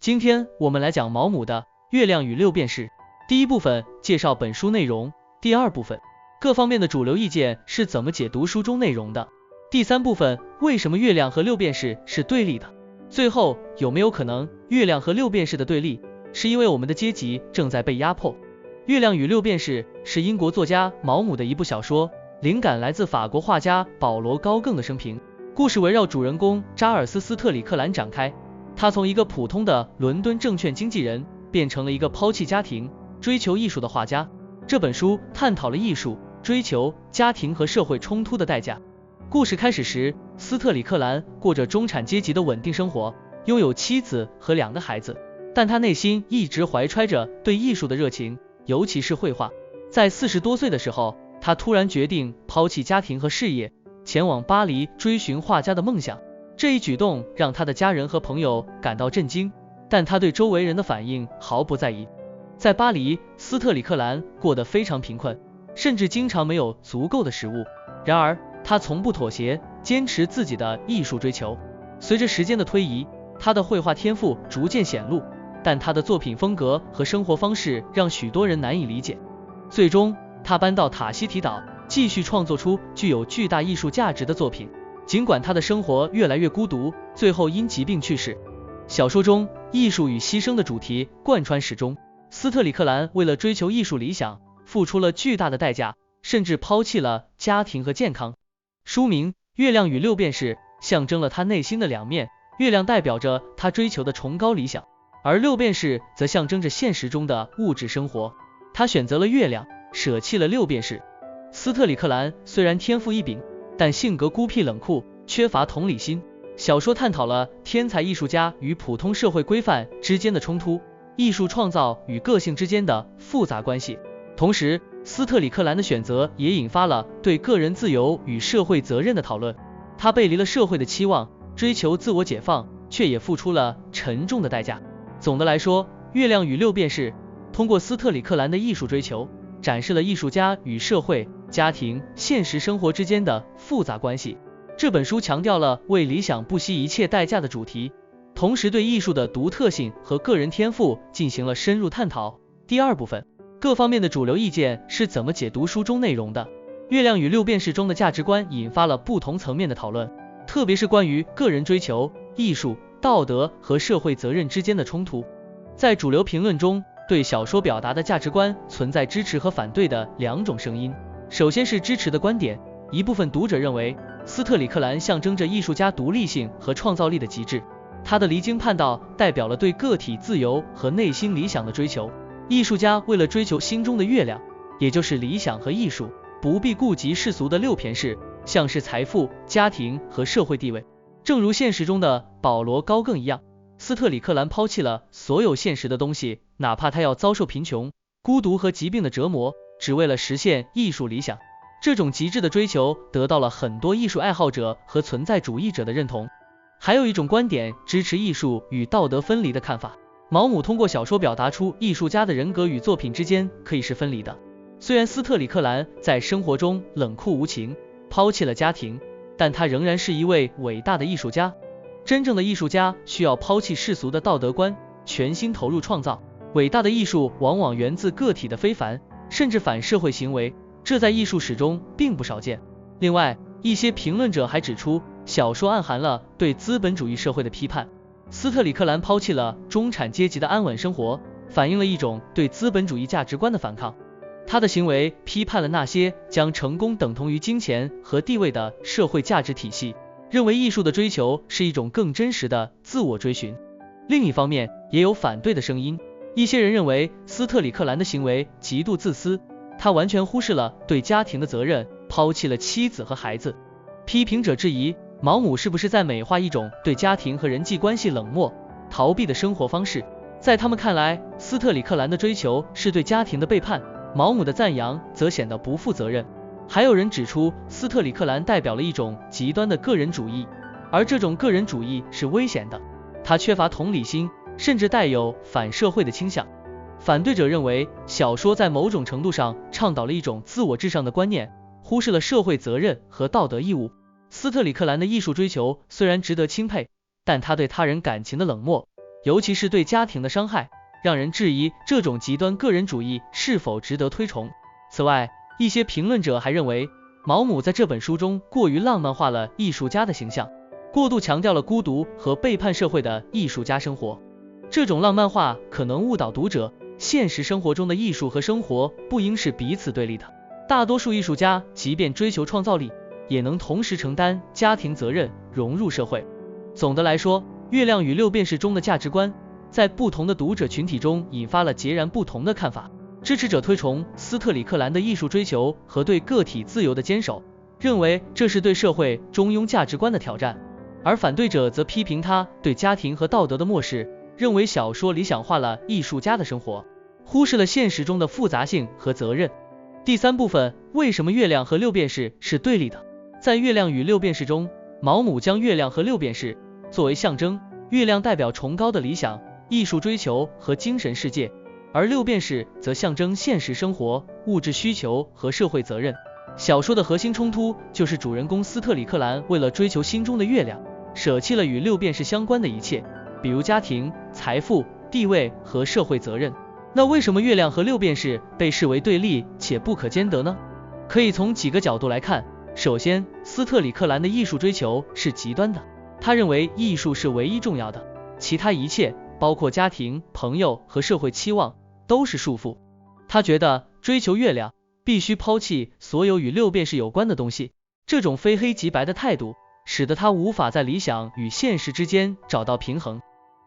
今天我们来讲毛姆的《月亮与六便士》。第一部分介绍本书内容，第二部分各方面的主流意见是怎么解读书中内容的，第三部分为什么月亮和六便士是对立的，最后有没有可能月亮和六便士的对立是因为我们的阶级正在被压迫。《月亮与六便士》是英国作家毛姆的一部小说，灵感来自法国画家保罗·高更的生平，故事围绕主人公扎尔斯·斯特里克兰展开。他从一个普通的伦敦证券经纪人变成了一个抛弃家庭、追求艺术的画家。这本书探讨了艺术、追求、家庭和社会冲突的代价。故事开始时，斯特里克兰过着中产阶级的稳定生活，拥有妻子和2个孩子，但他内心一直怀揣着对艺术的热情，尤其是绘画。在40多岁的时候，他突然决定抛弃家庭和事业，前往巴黎追寻画家的梦想。这一举动让他的家人和朋友感到震惊，但他对周围人的反应毫不在意。在巴黎，斯特里克兰过得非常贫困，甚至经常没有足够的食物。然而，他从不妥协，坚持自己的艺术追求。随着时间的推移，他的绘画天赋逐渐显露，但他的作品风格和生活方式让许多人难以理解。最终，他搬到塔希提岛，继续创作出具有巨大艺术价值的作品。尽管他的生活越来越孤独，最后因疾病去世。小说中艺术与牺牲的主题贯穿始终，斯特里克兰为了追求艺术理想，付出了巨大的代价，甚至抛弃了家庭和健康。书名《月亮与六便士》象征了他内心的两面，月亮代表着他追求的崇高理想，而六便士则象征着现实中的物质生活。他选择了月亮，舍弃了六便士。斯特里克兰虽然天赋异禀，但性格孤僻冷酷，缺乏同理心。小说探讨了天才艺术家与普通社会规范之间的冲突，艺术创造与个性之间的复杂关系。同时，斯特里克兰的选择也引发了对个人自由与社会责任的讨论。他背离了社会的期望，追求自我解放，却也付出了沉重的代价。总的来说，《月亮与六便士》通过斯特里克兰的艺术追求，展示了艺术家与社会、家庭、现实生活之间的复杂关系。这本书强调了为理想不惜一切代价的主题，同时对艺术的独特性和个人天赋进行了深入探讨。第二部分，各方面的主流意见是怎么解读书中内容的。《月亮与六便士》中的价值观引发了不同层面的讨论，特别是关于个人追求、艺术、道德和社会责任之间的冲突。在主流评论中，对小说表达的价值观存在支持和反对的2种声音。首先是支持的观点，一部分读者认为斯特里克兰象征着艺术家独立性和创造力的极致，他的离经叛道代表了对个体自由和内心理想的追求。艺术家为了追求心中的月亮，也就是理想和艺术，不必顾及世俗的六便士，像是财富、家庭和社会地位。正如现实中的保罗·高更一样，斯特里克兰抛弃了所有现实的东西，哪怕他要遭受贫穷、孤独和疾病的折磨，只为了实现艺术理想。这种极致的追求得到了很多艺术爱好者和存在主义者的认同。还有一种观点支持艺术与道德分离的看法。毛姆通过小说表达出艺术家的人格与作品之间可以是分离的。虽然斯特里克兰在生活中冷酷无情，抛弃了家庭，但他仍然是一位伟大的艺术家。真正的艺术家需要抛弃世俗的道德观，全心投入创造。伟大的艺术往往源自个体的非凡，甚至反社会行为，这在艺术史中并不少见。另外，一些评论者还指出，小说暗含了对资本主义社会的批判。斯特里克兰抛弃了中产阶级的安稳生活，反映了一种对资本主义价值观的反抗。他的行为批判了那些将成功等同于金钱和地位的社会价值体系，认为艺术的追求是一种更真实的自我追寻。另一方面，也有反对的声音。一些人认为斯特里克兰的行为极度自私，他完全忽视了对家庭的责任，抛弃了妻子和孩子。批评者质疑毛姆是不是在美化一种对家庭和人际关系冷漠、逃避的生活方式。在他们看来，斯特里克兰的追求是对家庭的背叛，毛姆的赞扬则显得不负责任。还有人指出，斯特里克兰代表了一种极端的个人主义，而这种个人主义是危险的，他缺乏同理心，甚至带有反社会的倾向。反对者认为，小说在某种程度上倡导了一种自我至上的观念，忽视了社会责任和道德义务。斯特里克兰的艺术追求虽然值得钦佩，但他对他人感情的冷漠，尤其是对家庭的伤害，让人质疑这种极端个人主义是否值得推崇。此外，一些评论者还认为，毛姆在这本书中过于浪漫化了艺术家的形象，过度强调了孤独和背叛社会的艺术家生活。这种浪漫化可能误导读者，现实生活中的艺术和生活不应是彼此对立的。大多数艺术家即便追求创造力，也能同时承担家庭责任，融入社会。总的来说，《月亮与六便士》中的价值观在不同的读者群体中引发了截然不同的看法。支持者推崇斯特里克兰的艺术追求和对个体自由的坚守，认为这是对社会中庸价值观的挑战；而反对者则批评他对家庭和道德的漠视，认为小说理想化了艺术家的生活，忽视了现实中的复杂性和责任。第三部分，为什么月亮和六便士是对立的？在《月亮与六便士》中，毛姆将月亮和六便士作为象征，月亮代表崇高的理想、艺术追求和精神世界，而六便士则象征现实生活、物质需求和社会责任。小说的核心冲突就是主人公斯特里克兰为了追求心中的月亮，舍弃了与六便士相关的一切，比如家庭、财富、地位和社会责任。那为什么月亮和六便士被视为对立且不可兼得呢？可以从几个角度来看。首先，斯特里克兰的艺术追求是极端的，他认为艺术是唯一重要的，其他一切，包括家庭、朋友和社会期望，都是束缚。他觉得追求月亮必须抛弃所有与六便士有关的东西，这种非黑即白的态度使得他无法在理想与现实之间找到平衡。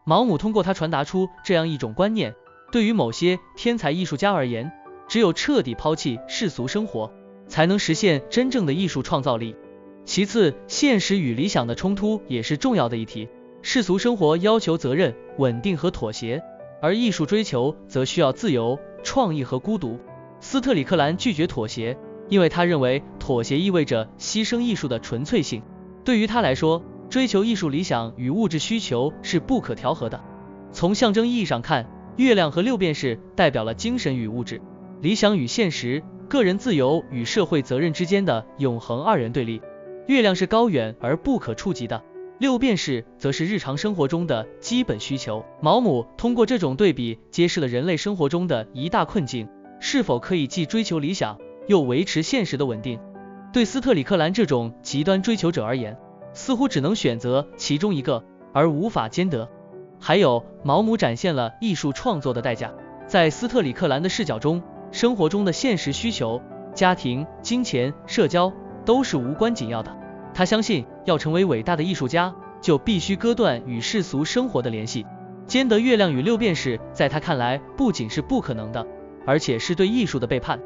毛姆通过他传达出这样一种观念，对于某些天才艺术家而言，只有彻底抛弃世俗生活，才能实现真正的艺术创造力。其次，现实与理想的冲突也是重要的议题。世俗生活要求责任、稳定和妥协，而艺术追求则需要自由、创意和孤独。斯特里克兰拒绝妥协，因为他认为妥协意味着牺牲艺术的纯粹性。对于他来说，追求艺术理想与物质需求是不可调和的。从象征意义上看，月亮和六便士代表了精神与物质、理想与现实、个人自由与社会责任之间的永恒二元对立。月亮是高远而不可触及的，六便士则是日常生活中的基本需求。毛姆通过这种对比揭示了人类生活中的一大困境：是否可以既追求理想，又维持现实的稳定？对斯特里克兰这种极端追求者而言，似乎只能选择其中一个，而无法兼得。还有，毛姆展现了艺术创作的代价。在斯特里克兰的视角中，生活中的现实需求、家庭、金钱、社交都是无关紧要的。他相信，要成为伟大的艺术家，就必须割断与世俗生活的联系。兼得月亮与六便士，在他看来不仅是不可能的，而且是对艺术的背叛。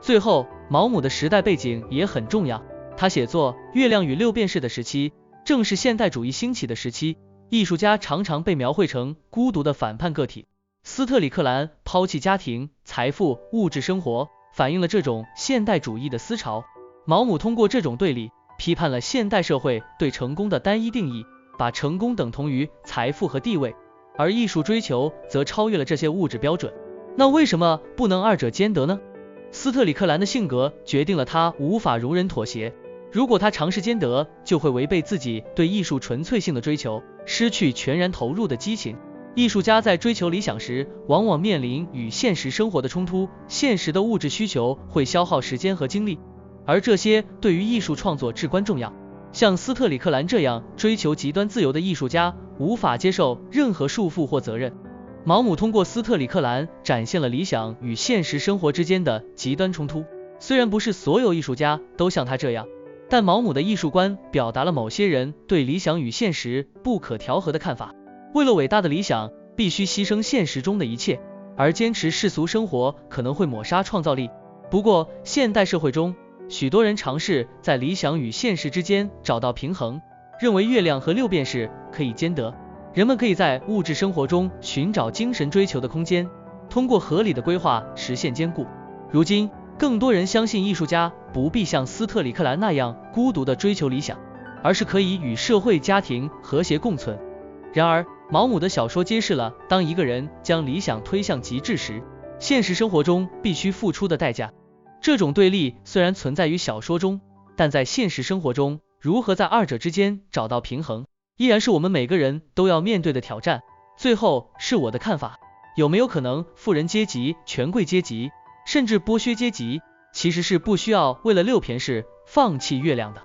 最后，毛姆的时代背景也很重要。他写作《月亮与六便士》的时期，正是现代主义兴起的时期，艺术家常常被描绘成孤独的反叛个体。斯特里克兰抛弃家庭、财富、物质生活，反映了这种现代主义的思潮。毛姆通过这种对立，批判了现代社会对成功的单一定义，把成功等同于财富和地位，而艺术追求则超越了这些物质标准。那为什么不能二者兼得呢？斯特里克兰的性格决定了他无法容忍妥协。如果他尝试兼得，就会违背自己对艺术纯粹性的追求，失去全然投入的激情。艺术家在追求理想时，往往面临与现实生活的冲突，现实的物质需求会消耗时间和精力，而这些对于艺术创作至关重要。像斯特里克兰这样追求极端自由的艺术家，无法接受任何束缚或责任。毛姆通过斯特里克兰展现了理想与现实生活之间的极端冲突。虽然不是所有艺术家都像他这样，但毛姆的艺术观表达了某些人对理想与现实不可调和的看法。为了伟大的理想，必须牺牲现实中的一切，而坚持世俗生活可能会抹杀创造力。不过，现代社会中，许多人尝试在理想与现实之间找到平衡，认为月亮和六便士可以兼得。人们可以在物质生活中寻找精神追求的空间，通过合理的规划实现兼顾。如今，更多人相信艺术家不必像斯特里克兰那样孤独地追求理想，而是可以与社会家庭和谐共存。然而，毛姆的小说揭示了当一个人将理想推向极致时，现实生活中必须付出的代价。这种对立虽然存在于小说中，但在现实生活中，如何在二者之间找到平衡，依然是我们每个人都要面对的挑战。最后是我的看法，有没有可能富人阶级、权贵阶级，甚至剥削阶级，其实是不需要为了六便士放弃月亮的？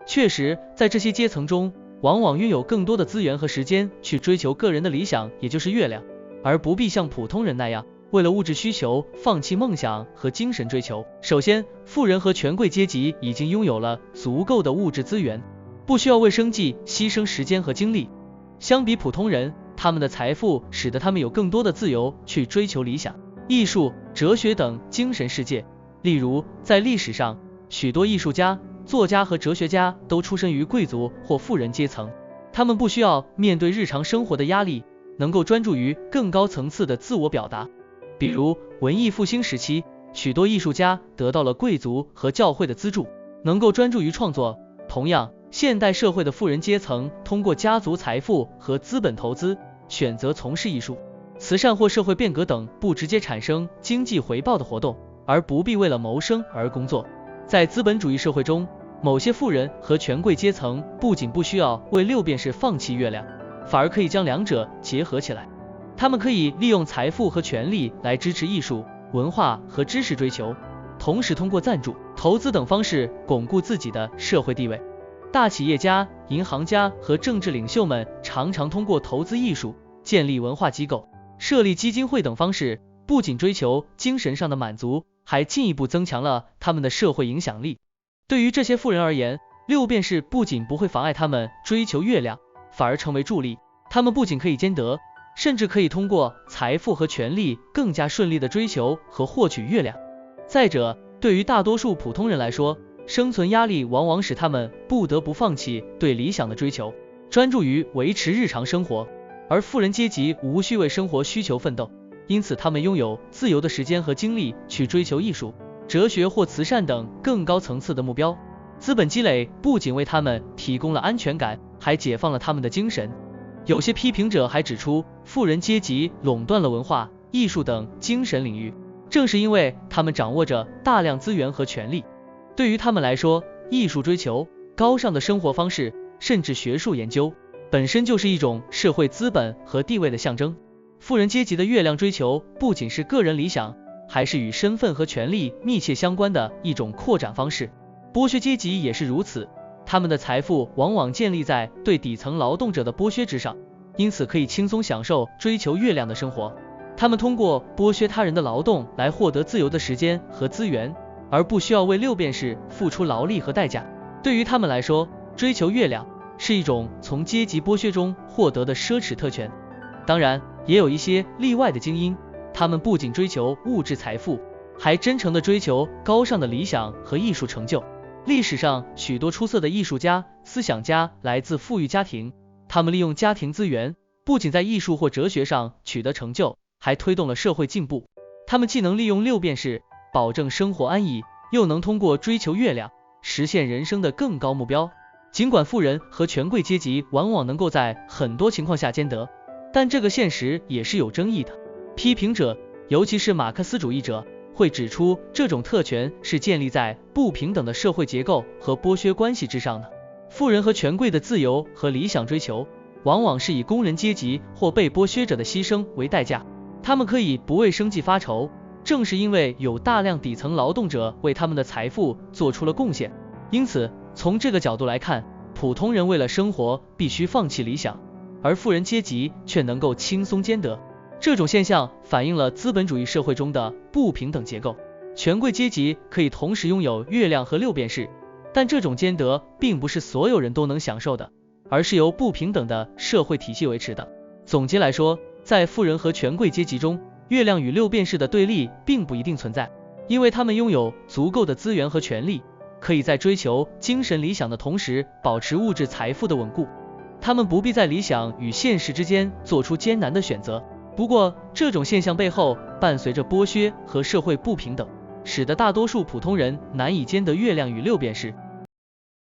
确实，在这些阶层中，往往拥有更多的资源和时间去追求个人的理想，也就是月亮，而不必像普通人那样为了物质需求放弃梦想和精神追求。首先，富人和权贵阶级已经拥有了足够的物质资源，不需要为生计牺牲时间和精力。相比普通人，他们的财富使得他们有更多的自由去追求理想、艺术、哲学等精神世界。例如，在历史上，许多艺术家、作家和哲学家都出身于贵族或富人阶层，他们不需要面对日常生活的压力，能够专注于更高层次的自我表达。比如文艺复兴时期，许多艺术家得到了贵族和教会的资助，能够专注于创作。同样，现代社会的富人阶层通过家族财富和资本投资，选择从事艺术、慈善或社会变革等不直接产生经济回报的活动，而不必为了谋生而工作。在资本主义社会中，某些富人和权贵阶层不仅不需要为六便士放弃月亮，反而可以将两者结合起来。他们可以利用财富和权力来支持艺术、文化和知识追求，同时通过赞助、投资等方式巩固自己的社会地位。大企业家、银行家和政治领袖们常常通过投资艺术、建立文化机构、设立基金会等方式，不仅追求精神上的满足，还进一步增强了他们的社会影响力。对于这些富人而言，六便士不仅不会妨碍他们追求月亮，反而成为助力。他们不仅可以兼得，甚至可以通过财富和权力更加顺利的追求和获取月亮。再者，对于大多数普通人来说，生存压力往往使他们不得不放弃对理想的追求，专注于维持日常生活。而富人阶级无需为生活需求奋斗，因此他们拥有自由的时间和精力去追求艺术、哲学或慈善等更高层次的目标。资本积累不仅为他们提供了安全感，还解放了他们的精神。有些批评者还指出，富人阶级垄断了文化、艺术等精神领域，正是因为他们掌握着大量资源和权力。对于他们来说，艺术追求、高尚的生活方式，甚至学术研究，本身就是一种社会资本和地位的象征。富人阶级的月亮追求不仅是个人理想，还是与身份和权力密切相关的一种扩展方式。剥削阶级也是如此，他们的财富往往建立在对底层劳动者的剥削之上，因此可以轻松享受追求月亮的生活。他们通过剥削他人的劳动来获得自由的时间和资源，而不需要为六便士付出劳力和代价。对于他们来说，追求月亮是一种从阶级剥削中获得的奢侈特权。当然，也有一些例外的精英，他们不仅追求物质财富，还真诚地追求高尚的理想和艺术成就。历史上许多出色的艺术家、思想家来自富裕家庭，他们利用家庭资源，不仅在艺术或哲学上取得成就，还推动了社会进步。他们既能利用六便士保证生活安逸，又能通过追求月亮实现人生的更高目标。尽管富人和权贵阶级往往能够在很多情况下兼得，但这个现实也是有争议的。批评者，尤其是马克思主义者，会指出这种特权是建立在不平等的社会结构和剥削关系之上的。富人和权贵的自由和理想追求，往往是以工人阶级或被剥削者的牺牲为代价。他们可以不为生计发愁，正是因为有大量底层劳动者为他们的财富做出了贡献。因此，从这个角度来看，普通人为了生活必须放弃理想，而富人阶级却能够轻松兼得。这种现象反映了资本主义社会中的不平等结构。权贵阶级可以同时拥有月亮和六便士，但这种兼得并不是所有人都能享受的，而是由不平等的社会体系维持的。总结来说，在富人和权贵阶级中，月亮与六便士的对立并不一定存在，因为他们拥有足够的资源和权利，可以在追求精神理想的同时保持物质财富的稳固。他们不必在理想与现实之间做出艰难的选择。不过，这种现象背后伴随着剥削和社会不平等，使得大多数普通人难以兼得月亮与六便士。